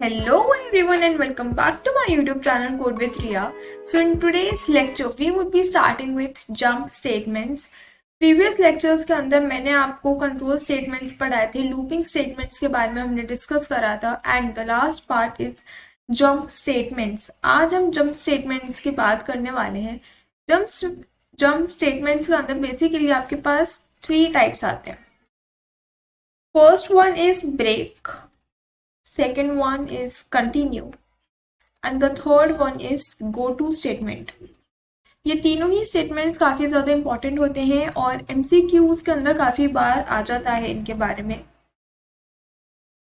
Hello everyone and welcome back to my YouTube channel Code with Ria. So in today's lecture we would be starting with jump statements. Previous lectures के अंदर मैंने आपको control statements पढ़ाए थे, looping statements के बारे में हमने डिस्कस करा था and the last part is jump statements. आज हम जंप स्टेटमेंट्स की बात करने वाले हैं. जंप स्टेटमेंट्स के अंदर बेसिकली आपके पास 3 टाइप्स आते हैं. First one is break, second one is continue and the third one is go to statement. ये तीनों ही स्टेटमेंट्स काफी ज्यादा इंपॉर्टेंट होते हैं और एमसीक्यूज के अंदर काफी बार आ जाता है इनके बारे में.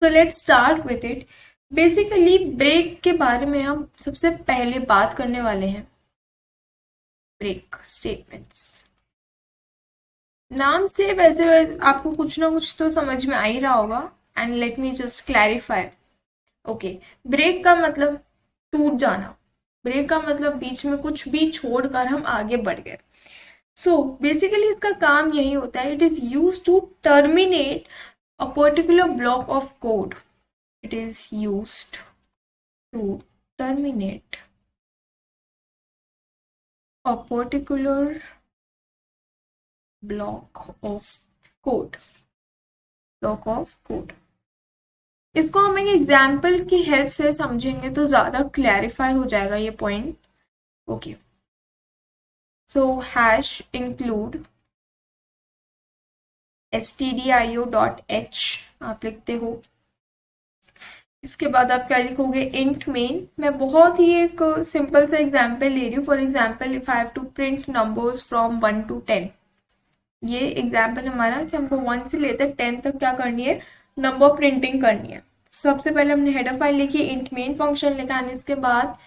So let's start with it. Basically break के बारे में हम सबसे पहले बात करने वाले हैं. ब्रेक स्टेटमेंट्स नाम से वैसे आपको कुछ ना कुछ तो समझ में आ ही रहा होगा. And let me just clarify. Okay, break का मतलब टूट जाना. ब्रेक का मतलब बीच में कुछ भी छोड़कर हम आगे बढ़ गए. सो बेसिकली इसका काम यही होता है. It is use to terminate a particular block of code. It is use to terminate a particular block of code. इसको हम एक एग्जाम्पल की हेल्प से समझेंगे तो ज्यादा क्लैरिफाई हो जाएगा ये पॉइंट. ओके, सो हैश इंक्लूड stdio.h आप लिखते हो. इसके बाद आप क्या लिखोगे, इंट मेन. मैं बहुत ही एक सिंपल सा एग्जाम्पल ले रही हूँ. For example if I have to print numbers from 1 to 10. ये एग्जाम्पल हमारा कि हमको 1 से लेकर 10 तक क्या करनी है, नंबर प्रिंटिंग करनी है. सबसे पहले हमने हेडर फाइल लिखी, इंट मेन फंक्शन लिखा. और इसके बाद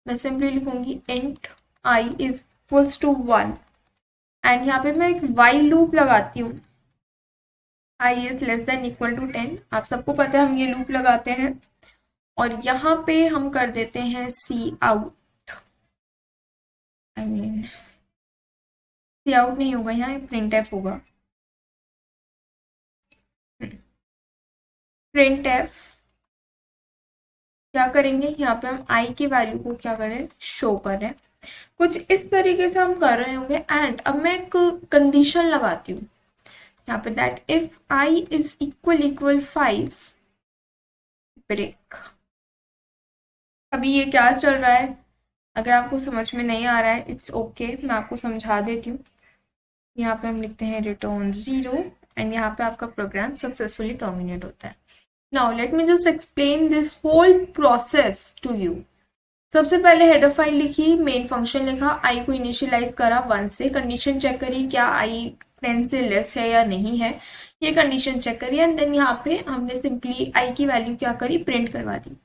मैं सिंपली लिखूंगी int I is equals to 1 and यहाँ पे मैं एक वाइल लूप लगाती हूँ. I is less than equal to 10. आप सबको पता है हम ये लूप लगाते हैं. और यहाँ पे हम कर देते हैं cout. I mean cout नहीं होगा, यहाँ प्रिंट एफ होगा. प्रिंट एफ क्या करेंगे, यहाँ पे हम आई की वैल्यू को क्या करें, शो करें. कुछ इस तरीके से हम कर रहे होंगे. एंड अब मैं एक कंडीशन लगाती हूँ यहाँ पे, that if I is equal 5 break. अभी ये क्या चल रहा है, अगर आपको समझ में नहीं आ रहा है इट्स ओके, मैं आपको समझा देती हूँ. यहाँ पे हम लिखते हैं रिटर्न 0 एंड यहाँ पे आपका प्रोग्राम सक्सेसफुली टर्मिनेट होता है. Now let me just explain this whole process to you. सबसे पहले हेडर फाइल लिखी, मेन फंक्शन लिखा, आई को इनिशियलाइज करा 1 से, कंडीशन चेक करी क्या आई 10 से लेस है या नहीं है, ये कंडीशन चेक करी. एंड देन यहाँ पे हमने सिंपली आई की वैल्यू क्या करी, प्रिंट करवा दी.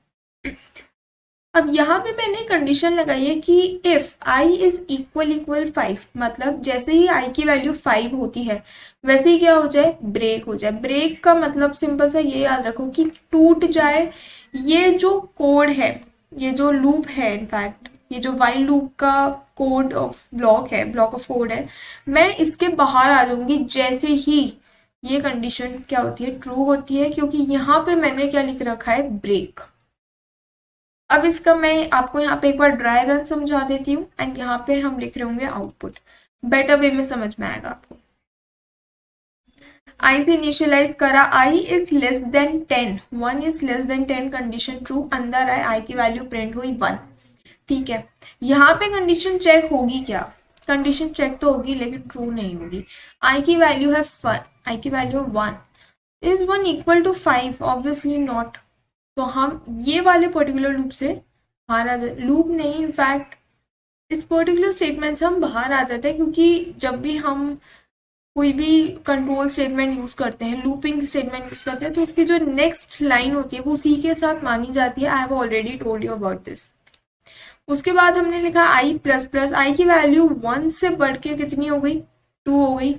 अब यहाँ पे मैंने कंडीशन लगाई है कि इफ आई इज इक्वल 5, मतलब जैसे ही आई की वैल्यू 5 होती है वैसे ही क्या हो जाए, ब्रेक हो जाए. ब्रेक का मतलब सिंपल सा ये याद रखो कि टूट जाए. ये जो कोड है, ये जो लूप है, इनफैक्ट ये जो वाइल लूप का कोड ऑफ ब्लॉक है, ब्लॉक ऑफ कोड है, मैं इसके बाहर आ जाऊंगी जैसे ही ये कंडीशन क्या होती है, ट्रू होती है. क्योंकि यहाँ पे मैंने क्या लिख रखा है, ब्रेक. अब इसका मैं आपको यहाँ पे एक बार ड्राई रन समझा देती हूँ. एंड यहाँ पे हम लिख रहे होंगे आउटपुट, बेटर वे में समझ में आएगा आपको. आई से इनिशियलाइज करा, I is less than 10, 1 is less than 10, condition true. अंदर आए, आई की वैल्यू प्रिंट हुई 1. ठीक है, यहाँ पे कंडीशन चेक होगी क्या, कंडीशन चेक तो होगी लेकिन ट्रू नहीं होगी. आई की वैल्यू है 1, आई की value 1. Is 1 equal to 5, obviously not. तो हम ये वाले पर्टिकुलर लूप से बाहर आ जाते, लूप नहीं इनफैक्ट इस पर्टिकुलर स्टेटमेंट से हम बाहर आ जाते हैं. क्योंकि जब भी हम कोई भी कंट्रोल स्टेटमेंट यूज करते हैं, लूपिंग स्टेटमेंट यूज करते हैं, तो उसकी जो नेक्स्ट लाइन होती है वो उसी के साथ मानी जाती है. I have already told you about this. उसके बाद हमने लिखा आई प्लस प्लस, आई की वैल्यू 1 से बढ़ के कितनी हो गई, 2 हो गई.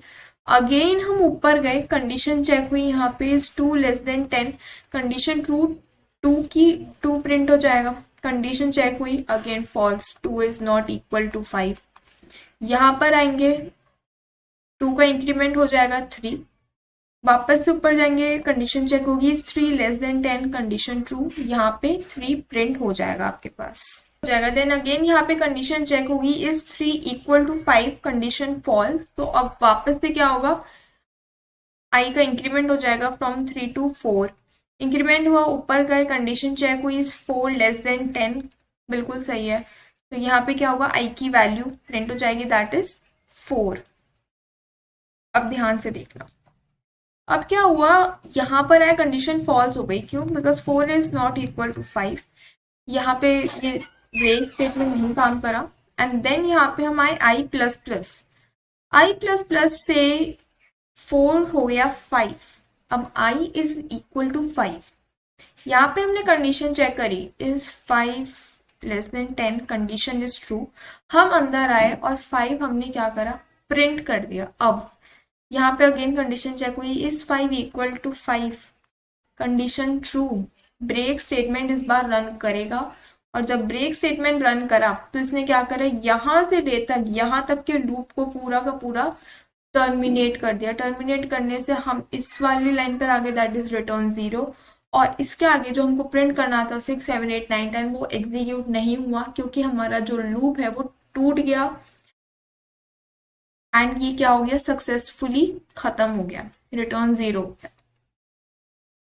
अगेन हम ऊपर गए, कंडीशन चेक हुई, यहाँ पे is 2 less than 10, condition true, 2 print हो जाएगा. कंडीशन चेक हुई, again false, 2 is not equal to 5. यहाँ पर आएंगे, 2 का इंक्रीमेंट हो जाएगा 3. वापस से ऊपर जाएंगे, कंडीशन चेक होगी, 3 <10, कंडीशन ट्रू, यहाँ पे 3 प्रिंट हो जाएगा आपके पास, हो जाएगा। देन अगेन यहाँ पे कंडीशन चेक होगी, इज 3 = 5, कंडीशन फॉल्स। तो अब वापस से क्या होगा, आई का इंक्रीमेंट हो जाएगा फ्रॉम 3 to 4, इंक्रीमेंट हुआ, ऊपर गए, कंडीशन चेक हुई, इज 4 <10, बिल्कुल सही है। तो यहाँ पे क्या होगा, आई की वैल्यू प्रिंट हो जाएगी, दैट इज 4। अब ध्यान से देखना, अब क्या हुआ, यहाँ पर है कंडीशन फॉल्स हो गई, क्यों, बिकॉज 4 not = 5, यहाँ पे ये ब्रेक स्टेटमेंट नहीं काम करा। एंड देन यहाँ पे हम आए आई प्लस प्लस, आई प्लस प्लस से 4 हो गया 5, अब आई इज इक्वल टू 5, यहाँ पे हमने कंडीशन चेक करी, इज 5 <10, कंडीशन इज ट्रू, हम अंदर आए और 5 हमने क्या करा, प्रिंट कर दिया। अब यहाँ पे अगेन कंडीशन चेक हुई, is 5 = 5, condition true, break statement इस बार रन करेगा, और जब ब्रेक स्टेटमेंट रन करा तो इसने क्या करा, यहाँ से डे तक, यहाँ तक के लूप को पूरा का पूरा टर्मिनेट कर दिया। टर्मिनेट करने से हम इस वाली लाइन पर आगे, दैट इज रिटर्न 0, और इसके आगे जो हमको प्रिंट करना था 6 7 8 9 10, वो एग्जीक्यूट नहीं हुआ, क्योंकि हमारा जो लूप है वो टूट गया, एंड ये क्या हो गया, सक्सेसफुली खत्म हो गया, रिटर्न 0 हो गया।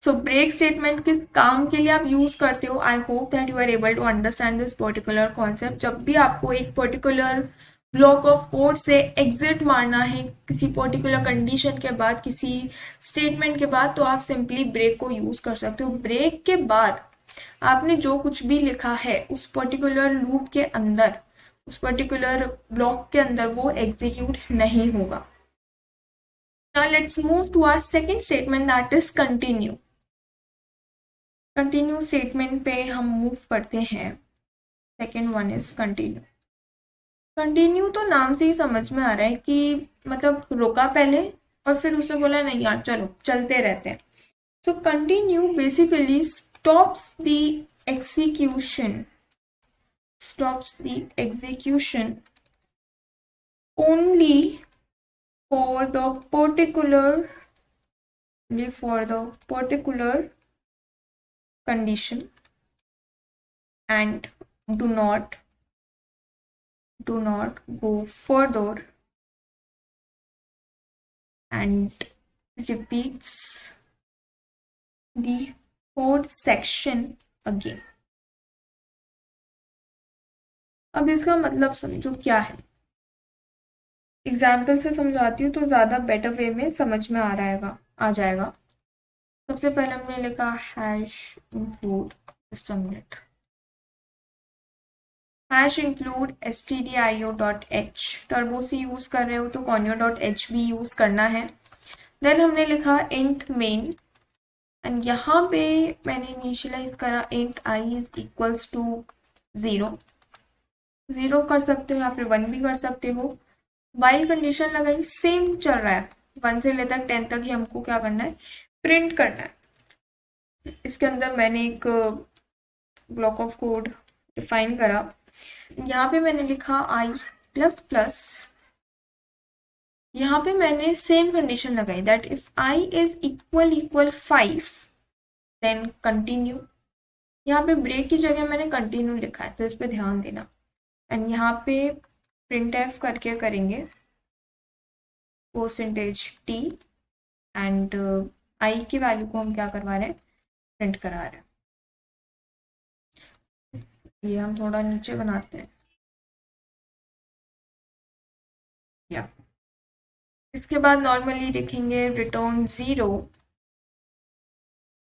सो ब्रेक स्टेटमेंट किस काम के लिए आप यूज करते हो, I hope that you are able to understand this particular concept. जब भी आपको एक पर्टिकुलर ब्लॉक ऑफ कोड से एग्जिट मारना है किसी पर्टिकुलर कंडीशन के बाद, किसी स्टेटमेंट के बाद, तो आप सिंपली ब्रेक को यूज कर सकते हो। ब्रेक के बाद आपने जो कुछ भी लिखा है उस पर्टिकुलर लूप के अंदर, उस पर्टिकुलर ब्लॉक के अंदर, वो एग्जीक्यूट नहीं होगा। Now let's move to our second statement, that is continue. Continue statement पे हम मूव करते हैं। Second one is continue. Continue तो नाम से ही समझ में आ रहा है कि मतलब रुका पहले और फिर उसने बोला नहीं यार चलो चलते रहते हैं। So continue basically stops the execution, stops the execution only for the particular condition and do not go further and repeats the code section again। अब इसका मतलब समझो क्या है, एग्जाम्पल से समझाती हूँ तो ज़्यादा बेटर वे में समझ में आ जाएगा। सबसे पहले हमने लिखा hash include, just a minute, hash include stdio.h, turbo से यूज कर रहे हो तो conio.h भी यूज करना है। देन हमने लिखा इंट मेन, एंड यहाँ पे मैंने इनिशियलाइज करा int I is equals to 0 कर सकते हो या फिर 1 भी कर सकते हो। वाइल कंडीशन लगाई, सेम चल रहा है, 1 से लेकर 10 तक ही हमको क्या करना है, प्रिंट करना है। इसके अंदर मैंने एक ब्लॉक ऑफ कोड डिफाइन करा, यहाँ पे मैंने लिखा आई प्लस प्लस, यहाँ पे मैंने सेम कंडीशन लगाई, that if I is equal 5 then continue. यहाँ पे ब्रेक की जगह मैंने कंटिन्यू लिखा है तो इस पे ध्यान देना। एंड यहाँ पे प्रिंट एफ करके करेंगे %t, एंड आई की वैल्यू को हम क्या करवा रहे हैं, प्रिंट करा रहे हैं। ये हम थोड़ा नीचे बनाते हैं, या इसके बाद नॉर्मली लिखेंगे रिटर्न 0।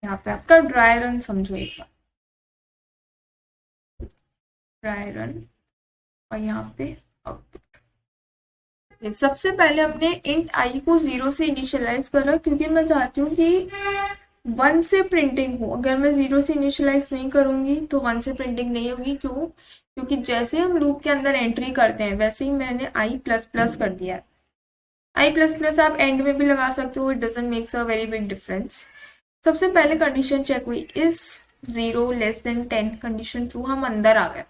यहाँ पे आपका ड्राई रन समझो एक बार, ड्राई रन, और यहाँ पे आउटपुट। सबसे पहले हमने इंट आई को 0 से इनिशियलाइज करा, क्योंकि मैं चाहती हूँ कि 1 से प्रिंटिंग हो। अगर मैं 0 से इनिशियलाइज नहीं करूंगी तो 1 से प्रिंटिंग नहीं होगी। क्यों? क्योंकि जैसे हम लूप के अंदर एंट्री करते हैं वैसे ही मैंने आई प्लस प्लस कर दिया है। आई प्लस प्लस आप एंड में भी लगा सकते हो, it doesn't makes a very big difference. सबसे पहले कंडीशन चेक हुई, इज 0 < 10, कंडीशन ट्रू, हम अंदर आ गए।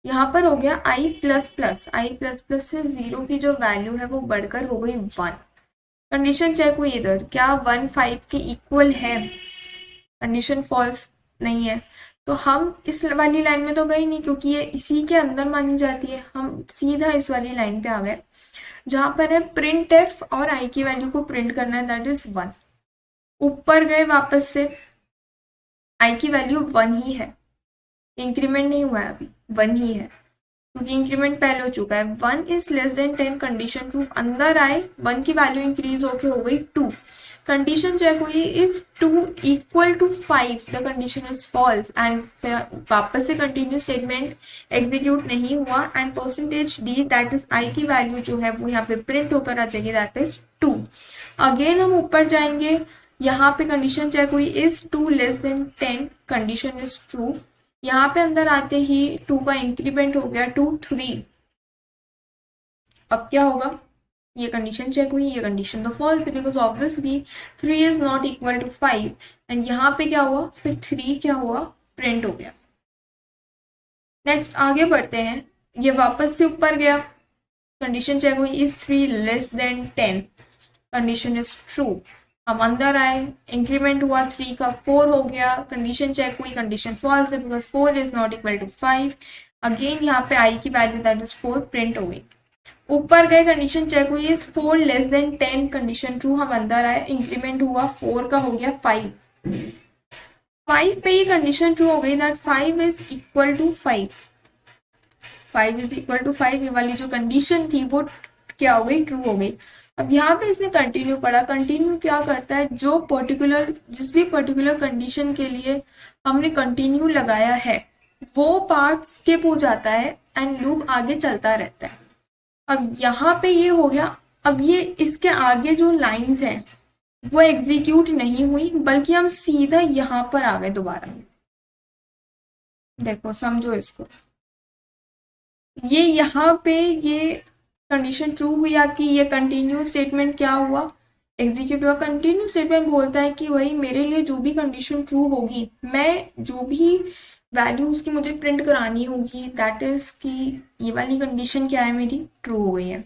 यहाँ पर हो गया आई प्लस प्लस, आई प्लस प्लस से 0 की जो वैल्यू है वो बढ़कर हो गई 1। कंडीशन चेक हुई इधर, क्या 1 5 के इक्वल है, कंडीशन फॉल्स नहीं है, तो हम इस वाली लाइन में तो गए नहीं क्योंकि ये इसी के अंदर मानी जाती है, हम सीधा इस वाली लाइन पे आ गए जहां पर है प्रिंट एफ और आई की वैल्यू को प्रिंट करना है, दैट इज 1। ऊपर गए वापस से, आई की वैल्यू 1 ही है, इंक्रीमेंट नहीं हुआ है अभी, 1 ही है क्योंकि इंक्रीमेंट पहले हो चुका है। 1 is less than 10, condition true, अंदर आए 1 की वैल्यू इंक्रीज होके हो गई 2, कंडीशन चेक हुई is 2 equal to 5, the condition is false, and फिर वापस से कंटिन्यू स्टेटमेंट एग्जीक्यूट नहीं हुआ, and percentage D that is I की वैल्यू जो है वो यहाँ पे प्रिंट होकर आ जाएगी, दैट इज 2। अगेन हम ऊपर जाएंगे, यहाँ पे कंडीशन चेक हुई is 2 less than 10, condition is true, यहाँ पे अंदर आते ही 2 का इंक्रीमेंट हो गया 2 3। अब क्या होगा, ये कंडीशन चेक हुई, ये कंडीशन तो फॉल्स है because obviously 3 is not equal to 5, and यहाँ पे क्या हुआ, फिर 3 क्या हुआ, प्रिंट हो गया। नेक्स्ट आगे बढ़ते हैं, ये वापस से ऊपर गया, कंडीशन चेक हुई is 3 less than 10, condition is true, हम अंदर आए, इंक्रीमेंट हुआ 3 का 4 हो गया, कंडीशन चेक हुई, कंडीशन फॉल्स है because 4 is not equal to 5, again यहाँ पे आई की वैल्यू दैट इज 4 प्रिंट हो गई। ऊपर गए, कंडीशन चेक हुई is 4 less than 10, condition true, हम अंदर आए, इंक्रीमेंट हुआ 4 का हो गया 5, 5 पे ये कंडीशन ट्रू हो गई that 5 is equal to 5, 5 is equal to 5, ये वाली जो कंडीशन थी वो क्या हो गई, ट्रू हो गई। अब यहाँ पे इसने कंटिन्यू पढ़ा, कंटिन्यू क्या करता है, जो पर्टिकुलर जिस भी पर्टिकुलर कंडीशन के लिए हमने कंटिन्यू लगाया है वो पार्ट स्किप हो जाता है एंड लूप आगे चलता रहता है। अब यहाँ पे ये हो गया, अब ये इसके आगे जो लाइंस हैं वो एग्जीक्यूट नहीं हुई बल्कि हम सीधा यहाँ पर आ गए दोबारा, देखो समझो इसको, ये यहाँ पे ये कंडीशन ट्रू हुई आपकी, ये कंटिन्यू स्टेटमेंट क्या हुआ, एग्जीक्यूट हुआ। कंटिन्यू स्टेटमेंट बोलता है कि भाई मेरे लिए जो भी कंडीशन ट्रू होगी, मैं जो भी वैल्यूज की मुझे प्रिंट करानी होगी, दैट इज कि ये वाली कंडीशन क्या है मेरी, ट्रू हो गई है।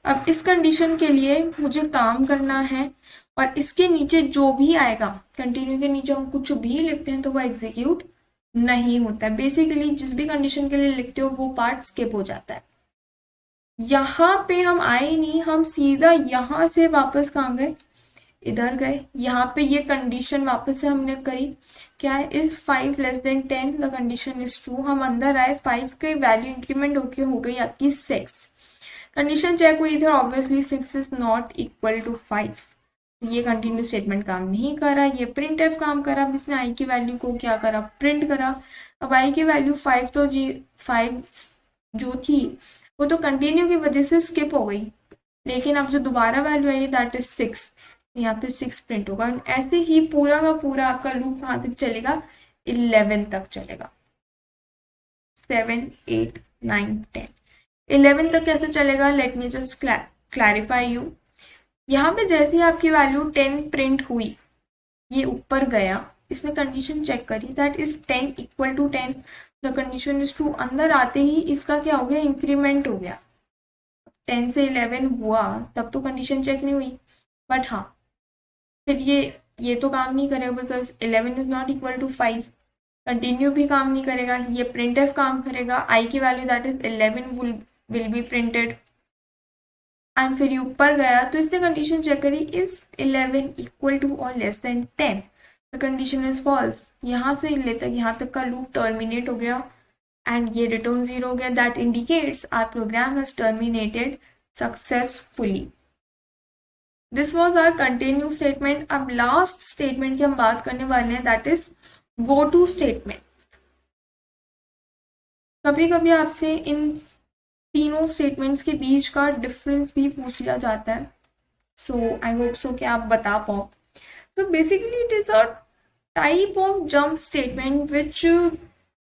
अब इस कंडीशन के लिए मुझे काम करना है और इसके नीचे जो भी आएगा, कंटिन्यू के नीचे हम कुछ भी लिखते हैं तो वो एग्जीक्यूट नहीं होता है, बेसिकली जिस भी कंडीशन के लिए लिखते हो वो पार्ट स्किप हो जाता है। यहाँ पे हम आए नहीं, हम सीधा यहाँ से वापस कहाँ गए, इधर गए, यहाँ पे ये कंडीशन वापस से हमने करी, क्या है, is 5 less than 10, the condition is true, हम अंदर आए, 5 की वैल्यू इंक्रीमेंट होके हो गई आपकी 6, कंडीशन चेक हुई इधर, obviously 6 is not equal to 5, ये कंटिन्यू स्टेटमेंट काम नहीं करा, ये प्रिंट एफ काम करा, अब इसने आई की वैल्यू को क्या करा, प्रिंट करा। अब आई की वैल्यू 5 तो जी 5 जो थी वो तो कंटिन्यू की वजह से स्किप हो गई, लेकिन अब जो दोबारा वैल्यू आई दैट इज 6, यहाँ पे 6 प्रिंट होगा। ऐसे ही पूरा का पूरा आपका लूप कहाँ तक चलेगा, 11 तक चलेगा, 7 8 9 10, 11 तक कैसे चलेगा, late me just clarify you. यहाँ पे जैसे ही आपकी वैल्यू 10 प्रिंट हुई, ये ऊपर गया, इसने कंडीशन चेक करी that is 10 equal to 10, the condition is true, अंदर आते ही इसका क्या हो गया, इंक्रीमेंट हो गया, 10 से 11 हुआ, तब तो कंडीशन चेक नहीं हुई, बट हाँ फिर ये तो काम नहीं करेगा because 11 is not equal to 5, continue भी काम नहीं करेगा, ये प्रिंट एफ काम करेगा, आई की value that is 11 will be printed, and फिर ये ऊपर गया तो इसने कंडीशन चेक करी इज 11 इक्वल टू और less than 10, the condition is false, यहाँ से ले तक यहाँ तक का लूप टर्मिनेट हो गया एंड ये रिटर्न 0 हो गया, that indicates our program has terminated successfully. This was our continue statement. अब लास्ट स्टेटमेंट की हम बात करने वाले हैं, that is go to statement. कभी कभी आपसे इन तीनों स्टेटमेंट्स के बीच का डिफरेंस भी पूछ लिया जाता है, सो आई होप सो कि आप बता पाओ। तो basically it is a type of jump statement which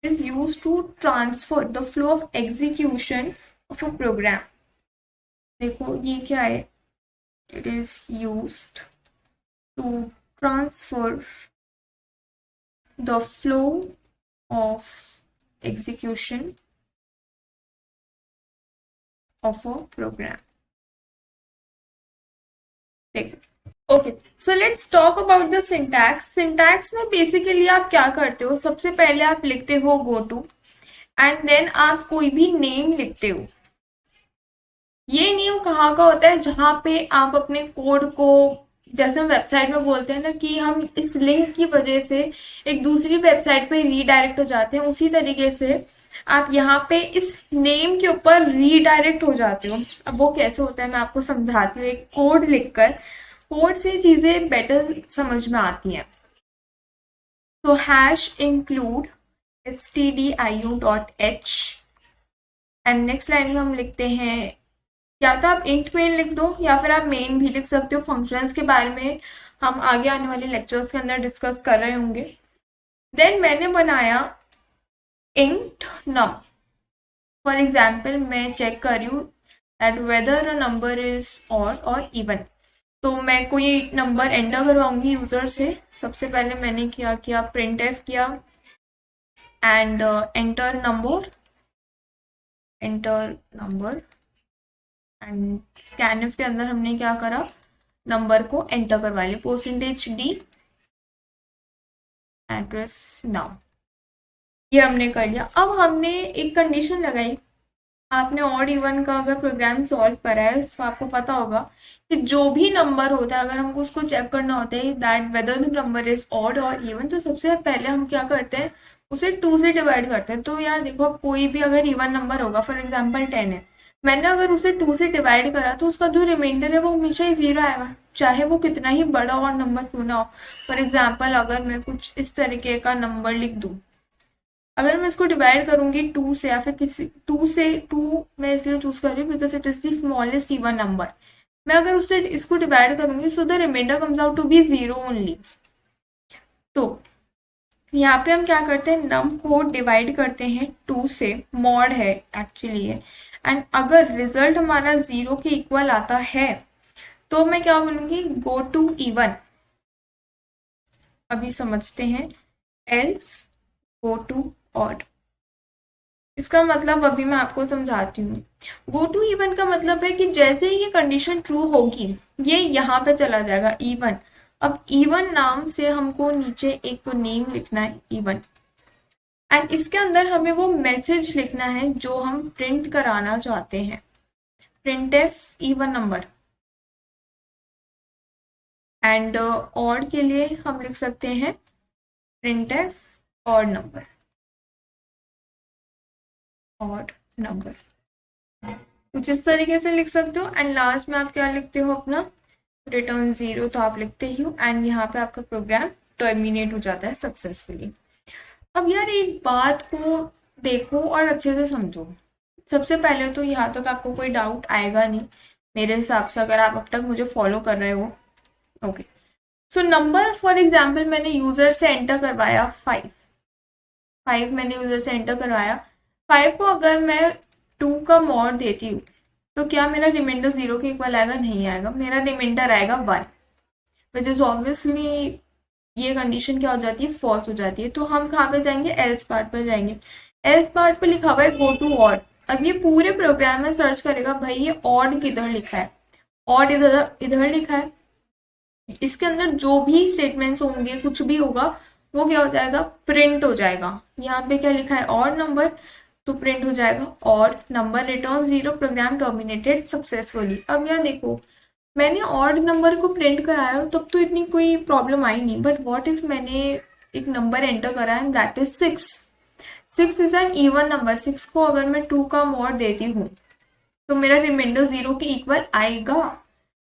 is used to transfer the flow of execution of a program। देखो ये क्या है, it is used to transfer the flow of execution of a program। देखो, okay, so let's talk about the syntax. Syntax में basically आप क्या करते हो, सबसे पहले आप लिखते हो गो टू, एंड देन आप कोई भी नेम लिखते हो। ये नेम कहाँ का होता है, जहाँ पे आप अपने कोड को, जैसे हम वेबसाइट में बोलते हैं ना कि हम इस लिंक की वजह से एक दूसरी वेबसाइट पे रीडायरेक्ट हो जाते हैं, उसी तरीके से आप यहाँ पे इस नेम के ऊपर रीडायरेक्ट हो जाते हो। अब वो कैसे होता है मैं आपको समझाती हूँ, एक कोड लिखकर। कोड से चीजें बेटर समझ में आती हैं। तो hash include stdio.h, and next line में हम लिखते हैं, या तो आप इंट मेन लिख दो या फिर आप मेन भी लिख सकते हो। फंक्शंस के बारे में हम आगे आने वाले लेक्चर्स के अंदर डिस्कस कर रहे होंगे। देन मैंने बनाया इंट नम। फॉर एग्जाम्पल मैं चेक कर रही हूँ that whether a number is odd और इवन। तो मैं कोई नंबर एंटर करवाऊंगी यूजर से। सबसे पहले मैंने क्या किया, प्रिंट एफ किया and enter number and scanf के अंदर हमने क्या करा, नंबर को एंटर करवा लिया, %d एड्रेस नाउ, ये हमने कर लिया। अब हमने एक कंडीशन लगाई। आपने ऑड इवन का अगर प्रोग्राम सॉल्व करा है तो आपको पता होगा कि जो भी नंबर होता है, अगर हमको उसको चेक करना होता है that whether the number is odd और इवन, तो सबसे पहले हम क्या करते हैं, उसे 2 से डिवाइड करते हैं। तो यार देखो, अब कोई भी अगर इवन नंबर होगा, फॉर एग्जाम्पल 10 है, मैंने अगर उसे 2 से डिवाइड करा तो उसका जो रिमाइंडर है वो हमेशा ही 0 आएगा, चाहे वो कितना ही बड़ा और नंबर क्यों ना हो। फॉर एग्जाम्पल अगर मैं कुछ इस तरीके का नंबर लिख दूं, अगर मैं इसको डिवाइड करूंगी 2 से, या फिर किसी 2 से 2 मैं इसलिए चूज कर रही हूँ because it is the smallest even number, मैं अगर उससे इसको डिवाइड करूंगी so the remainder comes out to be 0 only. तो यहाँ पे हम क्या करते हैं, नम को डिवाइड करते हैं 2 से, मॉड है एक्चुअली ये, एंड अगर रिजल्ट हमारा 0 के इक्वल आता है तो मैं क्या बोलूंगी, गो टू इवन। अभी समझते हैं, एल्स गो टू ऑड। इसका मतलब अभी मैं आपको समझाती हूँ। गो टू इवन का मतलब है कि जैसे ही ये कंडीशन ट्रू होगी, ये यहाँ पे चला जाएगा इवन। अब इवन नाम से हमको नीचे एक नेम लिखना है इवन, एंड इसके अंदर हमें वो मैसेज लिखना है जो हम प्रिंट कराना चाहते हैं, print F even number. And odd के लिए हम लिख सकते हैं print F odd number, odd number, कुछ इस तरीके से लिख सकते हो। एंड लास्ट में आप क्या लिखते हो, अपना रिटर्न 0 तो आप लिखते ही हो, एंड यहाँ पे आपका प्रोग्राम टर्मिनेट हो जाता है सक्सेसफुली। अब यार एक बात को देखो और अच्छे से समझो। सबसे पहले तो यहाँ तक आपको कोई डाउट आएगा नहीं मेरे हिसाब से, अगर आप अब तक मुझे फॉलो कर रहे हो। Okay, so number for example मैंने यूजर से एंटर करवाया 5 मैंने यूजर से एंटर करवाया। 5 को अगर मैं 2 का मॉड देती हूँ तो क्या मेरा रिमाइंडर 0 के इक्वल आएगा, नहीं आएगा, मेरा रिमाइंडर आएगा 1, विच इज ऑब्वियसली ये कंडीशन क्या हो जाती है, फॉल्स हो जाती है। तो हम कहाँ पे जाएंगे, एल्स पार्ट पर जाएंगे। एल्स पार्ट पे लिखा हुआ है गो टू ऑड। अब ये पूरे प्रोग्राम में सर्च करेगा भाई ये ऑड किधर लिखा है, ऑड इधर इधर लिखा है। इसके अंदर जो भी स्टेटमेंट्स होंगे, कुछ भी होगा, वो क्या हो जाएगा, प्रिंट हो जाएगा। यहाँ पे क्या लिखा है, ऑड नंबर, तो प्रिंट हो जाएगा odd number, return 0, program terminated successfully. अब यार देखो, मैंने ऑड नंबर को प्रिंट कराया तब तो इतनी कोई प्रॉब्लम आई नहीं, बट व्हाट इफ मैंने एक नंबर एंटर करा and that is 6 is an even number. 6 को अगर मैं 2 का मॉड देती हूँ तो मेरा रिमाइंडर 0 के इक्वल आएगा।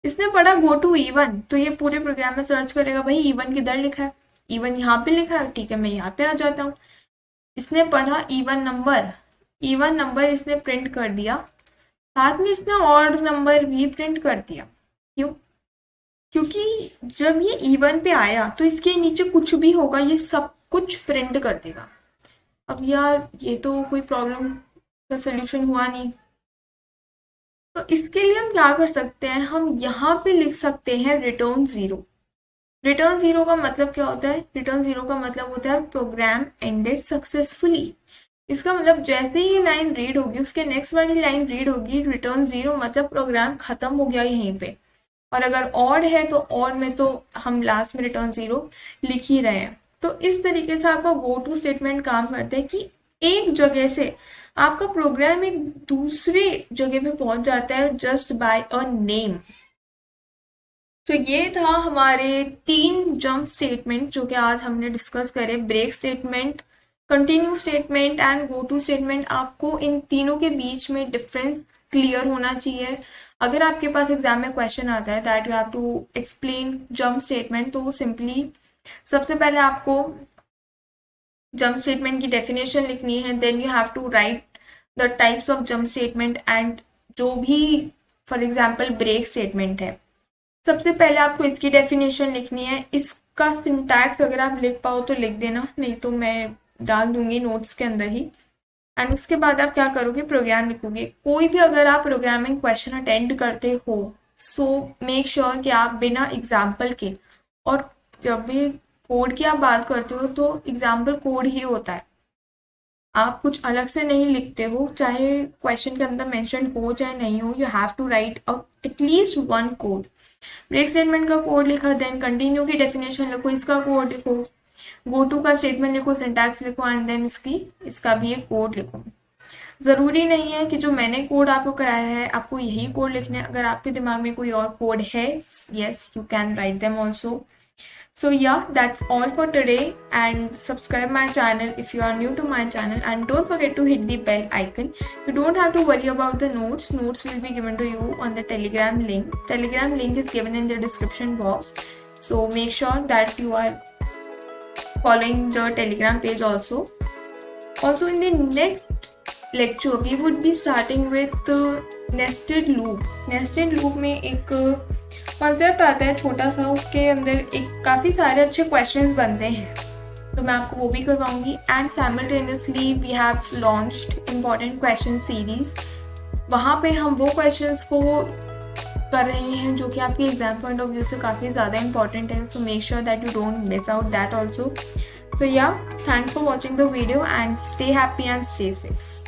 इसने पढ़ा गो टू इवन, तो ये पूरे प्रोग्राम में सर्च करेगा भाई इवन किधर लिखा है, इवन यहाँ पे लिखा है, ठीक है मैं यहाँ पे आ जाता हूँ। इसने पढ़ा इवन नंबर इसने प्रिंट कर दिया, साथ में इसने ऑड नंबर भी प्रिंट कर दिया। क्यों, क्योंकि जब ये इवन पे आया तो इसके नीचे कुछ भी होगा ये सब कुछ प्रिंट कर देगा। अब यार ये तो कोई प्रॉब्लम का सोल्यूशन हुआ नहीं। तो इसके लिए हम क्या कर सकते हैं, हम यहाँ पे लिख सकते हैं रिटर्न 0। रिटर्न 0 का मतलब क्या होता है, रिटर्न 0 का मतलब होता है प्रोग्राम एंडेड सक्सेसफुली। इसका मतलब जैसे ही लाइन रीड होगी उसके नेक्स्ट वाली लाइन रीड होगी रिटर्न 0, मतलब प्रोग्राम खत्म हो गया यहीं पे। और अगर ऑड है तो ऑड में तो हम लास्ट में रिटर्न 0 लिख ही रहे हैं। तो इस तरीके से आपका गो टू स्टेटमेंट काम करता है कि एक जगह से आपका प्रोग्राम एक दूसरी जगह पे पहुंच जाता है जस्ट बाय अ नेम। तो ये था हमारे 3 जंप स्टेटमेंट जो कि आज हमने डिस्कस करे, break statement, continue statement and go to statement. आपको इन तीनों के बीच में डिफरेंस क्लियर होना चाहिए। अगर आपके पास एग्जाम में क्वेश्चन आता है that you have to explain jump statement, तो सिंपली सबसे पहले आपको जंप स्टेटमेंट की डेफिनेशन लिखनी है, then you have to write the types of jump statement and जो भी फॉर एग्जांपल ब्रेक स्टेटमेंट है, सबसे पहले आपको इसकी डेफिनेशन लिखनी है। इसका सिंटैक्स अगर आप लिख पाओ तो लिख देना, नहीं तो मैं डाल दूंगी नोट्स के अंदर ही। एंड उसके बाद आप क्या करोगे, प्रोग्राम लिखोगे। कोई भी अगर आप प्रोग्रामिंग क्वेश्चन अटेंड करते हो सो मेक श्योर कि आप बिना एग्जाम्पल के, और जब भी कोड की आप बात करते हो तो एग्जाम्पल कोड ही होता है, आप कुछ अलग से नहीं लिखते हो, चाहे क्वेश्चन के अंदर मेंशन हो चाहे नहीं हो, you have to write at least one code. Break statement का कोड लिखा, देन कंटिन्यू की डेफिनेशन लिखो, इसका कोड लिखो, गो टू का स्टेटमेंट लिखो, सिंटैक्स लिखो एंड देन इसका भी एक कोड लिखो। ज़रूरी नहीं है कि जो मैंने कोड आपको कराया है आपको यही कोड लिखना है। अगर आपके दिमाग में कोई और कोड है, yes, you can write them also. So yeah, that's all for today, and subscribe my channel if you are new to my channel, and don't forget to hit the bell icon. You don't have to worry about the notes. Notes will be given to you on the Telegram link. Telegram link is given in the description box. So make sure that you are following the Telegram page also. Also in the next lecture we would be starting with nested loop. Nested loop में एक concept आता है छोटा सा, उसके अंदर एक काफ़ी सारे अच्छे क्वेश्चंस बनते हैं, तो मैं आपको वो भी करवाऊंगी। And simultaneously we have launched important question series, वहाँ पे हम वो क्वेश्चंस को कर रहे हैं जो कि आपके एग्जाम पॉइंट ऑफ व्यू से काफ़ी ज़्यादा इंपॉर्टेंट है। So make sure that you don't miss out that also. So yeah, thanks for watching the video and stay happy and stay safe.